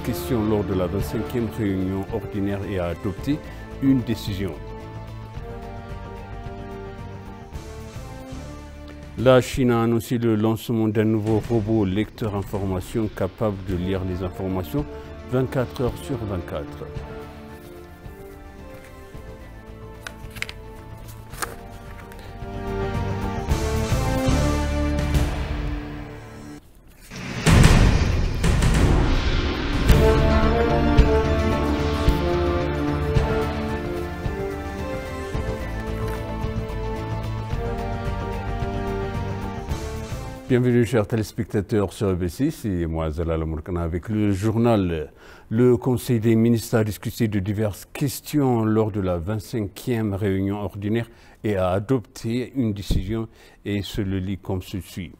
diverses questions lors de la 25e réunion ordinaire et a adopté une décision. La Chine a annoncé le lancement d'un nouveau robot lecteur information capable de lire les informations 24 heures sur 24. Bienvenue chers téléspectateurs sur EBC, c'est moi Zalal Mourkana avec le journal. Le Conseil des ministres a discuté de diverses questions lors de la 25e réunion ordinaire et a adopté une décision et se le lit comme ceci.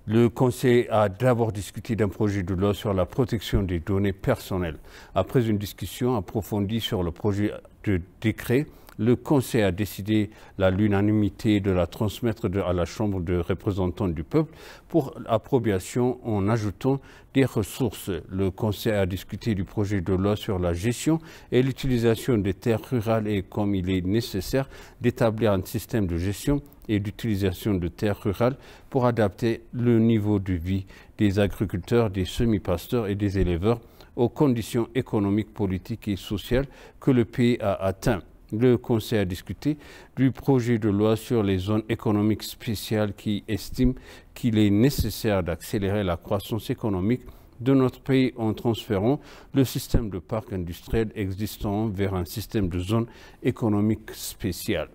Le Conseil a d'abord discuté d'un projet de loi sur la protection des données personnelles. Après une discussion approfondie sur le projet de décret, le Conseil a décidé à l'unanimité de la transmettre à la Chambre de représentants du peuple pour approbation en ajoutant des ressources. Le Conseil a discuté du projet de loi sur la gestion et l'utilisation des terres rurales et comme il est nécessaire d'établir un système de gestion et d'utilisation de terres rurales pour adapter le niveau de vie des agriculteurs, des semi-pasteurs et des éleveurs aux conditions économiques, politiques et sociales que le pays a atteintes. Le Conseil a discuté du projet de loi sur les zones économiques spéciales qui estime qu'il est nécessaire d'accélérer la croissance économique de notre pays en transférant le système de parcs industriels existant vers un système de zones économiques spéciales.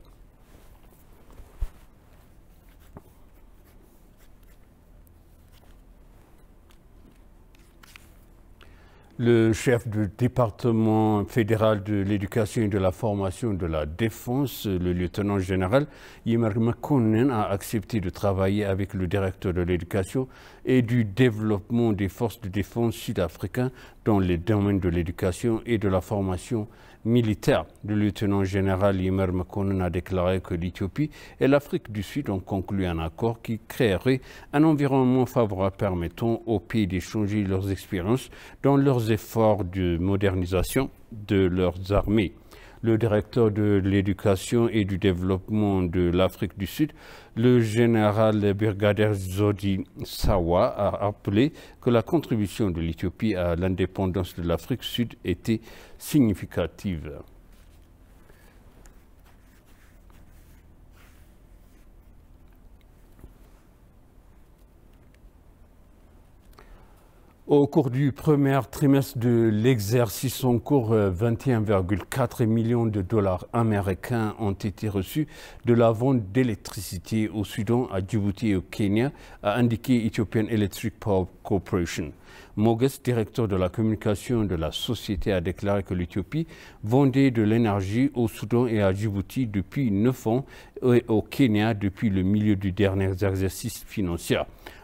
Le chef du département fédéral de l'éducation et de la formation de la défense, le lieutenant général Ymer Mekonnen, a accepté de travailler avec le directeur de l'éducation et du développement des forces de défense sud-africains dans les domaines de l'éducation et de la formation militaire. Le lieutenant général Ymer Mekonnen a déclaré que l'Éthiopie et l'Afrique du Sud ont conclu un accord qui créerait un environnement favorable permettant aux pays d'échanger leurs expériences dans leurs efforts de modernisation de leurs armées. Le directeur de l'éducation et du développement de l'Afrique du Sud, le général brigadier Zodi Sawa, a rappelé que la contribution de l'Éthiopie à l'indépendance de l'Afrique du Sud était significative. Au cours du premier trimestre de l'exercice en cours, 21,4 millions de dollars américains ont été reçus de la vente d'électricité au Soudan, à Djibouti et au Kenya, a indiqué Ethiopian Electric Power Corporation. Moges, directeur de la communication de la société, a déclaré que l'Éthiopie vendait de l'énergie au Soudan et à Djibouti depuis 9 ans et au Kenya depuis le milieu du dernier exercice financier.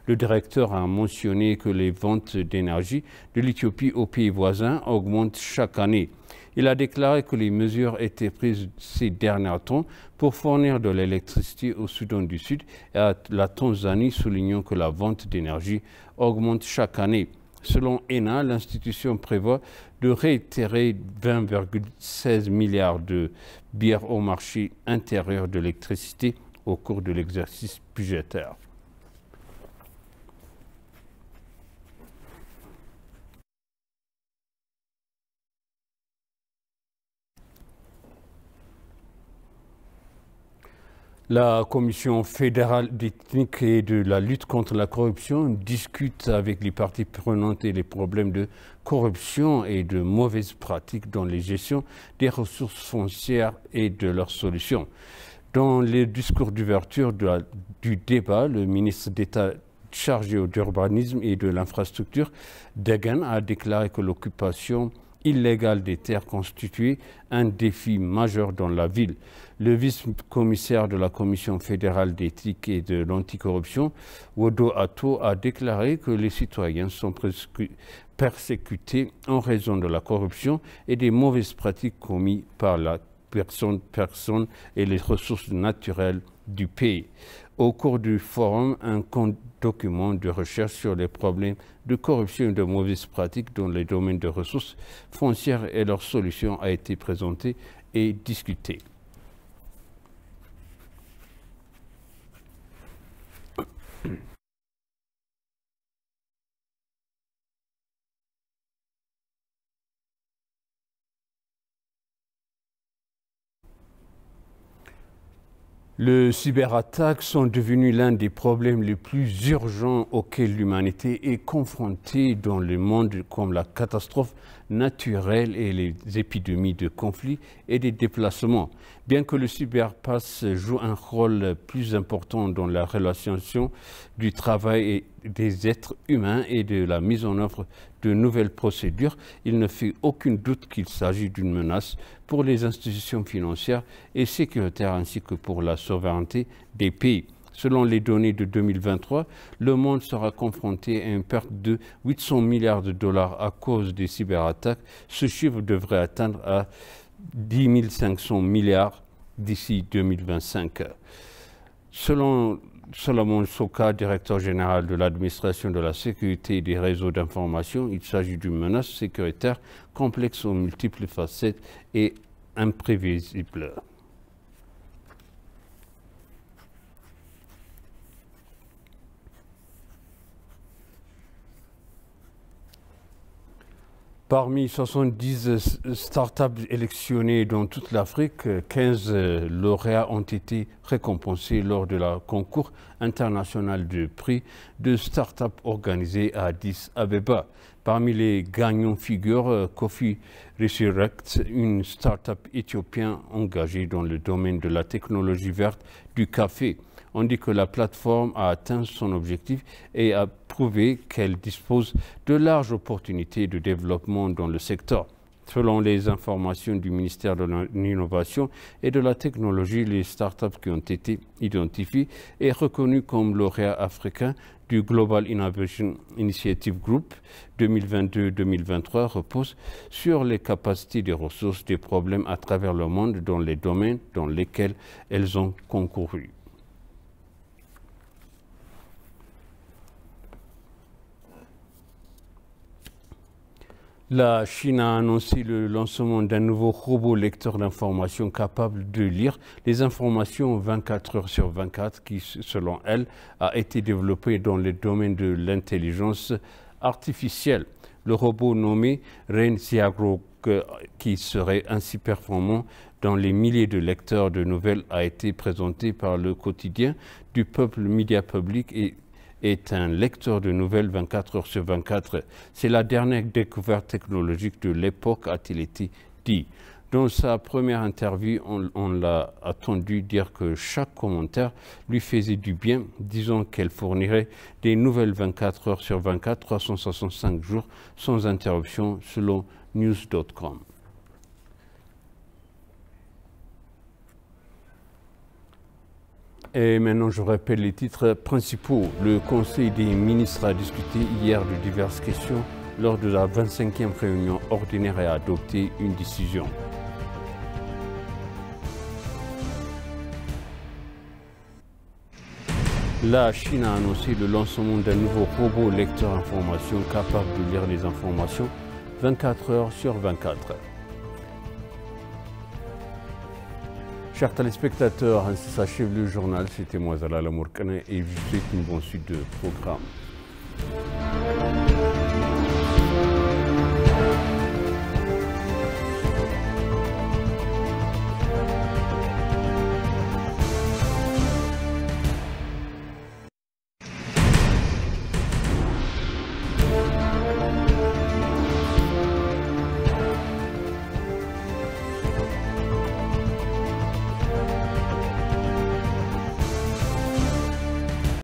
Le directeur a mentionné que les ventes d'énergie de l'Éthiopie aux pays voisins augmentent chaque année. Il a déclaré que les mesures étaient prises ces derniers temps pour fournir de l'électricité au Soudan du Sud et à la Tanzanie, soulignant que la vente d'énergie augmente chaque année. Selon ENA, l'institution prévoit de réitérer 20,16 milliards de billets au marché intérieur de l'électricité au cours de l'exercice budgétaire. La Commission fédérale d'éthique et de la lutte contre la corruption discute avec les parties prenantes et les problèmes de corruption et de mauvaises pratiques dans les gestions des ressources foncières et de leurs solutions. Dans le discours d'ouverture du débat, le ministre d'État chargé d'urbanisme et de l'infrastructure, Degan, a déclaré que l'occupation illégale des terres constituait un défi majeur dans la ville. Le vice-commissaire de la Commission fédérale d'éthique et de l'anticorruption, Wodo Atto, a déclaré que les citoyens sont persécutés en raison de la corruption et des mauvaises pratiques commises par la personne et les ressources naturelles du pays. Au cours du forum, un document de recherche sur les problèmes de corruption et de mauvaises pratiques dans les domaines de ressources foncières et leurs solutions a été présenté et discuté. Les cyberattaques sont devenues l'un des problèmes les plus urgents auxquels l'humanité est confrontée dans le monde, comme la catastrophe naturelle et les épidémies de conflits et des déplacements. Bien que le cyberspace joue un rôle plus important dans la relation du travail des êtres humains et de la mise en œuvre de nouvelles procédures, il ne fait aucun doute qu'il s'agit d'une menace pour les institutions financières et sécuritaires ainsi que pour la souveraineté des pays. Selon les données de 2023, le monde sera confronté à une perte de 800 milliards de dollars à cause des cyberattaques. Ce chiffre devrait atteindre à 10 500 milliards d'ici 2025. Selon Solomon Soka, directeur général de l'administration de la sécurité des réseaux d'information, il s'agit d'une menace sécuritaire complexe aux multiples facettes et imprévisible. Parmi 70 startups électionnées dans toute l'Afrique, 15 lauréats ont été récompensés lors de la concours international de prix de start-up organisé à Addis Abeba. Parmi les gagnants figurent Coffee Resurrect, une start-up éthiopienne engagée dans le domaine de la technologie verte du café. On dit que la plateforme a atteint son objectif et a prouvé qu'elle dispose de larges opportunités de développement dans le secteur. Selon les informations du ministère de l'Innovation et de la Technologie, les startups qui ont été identifiées et reconnues comme lauréats africains du Global Innovation Initiative Group 2022-2023 reposent sur les capacités des ressources des problèmes à travers le monde dans les domaines dans lesquels elles ont concouru. La Chine a annoncé le lancement d'un nouveau robot lecteur d'informations capable de lire les informations 24 heures sur 24 qui, selon elle, a été développé dans le domaine de l'intelligence artificielle. Le robot nommé Ren Xiaoguo, qui serait ainsi performant dans les milliers de lecteurs de nouvelles, a été présenté par le quotidien du peuple Média Public et est un lecteur de nouvelles 24 heures sur 24. C'est la dernière découverte technologique de l'époque, a-t-il été dit. Dans sa première interview, on l'a entendu dire que chaque commentaire lui faisait du bien, disant qu'elle fournirait des nouvelles 24 heures sur 24, 365 jours sans interruption, selon news.com. Et maintenant, je rappelle les titres principaux. Le Conseil des ministres a discuté hier de diverses questions lors de la 25e réunion ordinaire et a adopté une décision. La Chine a annoncé le lancement d'un nouveau robot lecteur d'informations capable de lire les informations 24 heures sur 24. Chers téléspectateurs, ainsi s'achève le journal. C'était moi, Zalal Amourkane, et je vous souhaite une bonne suite de programme.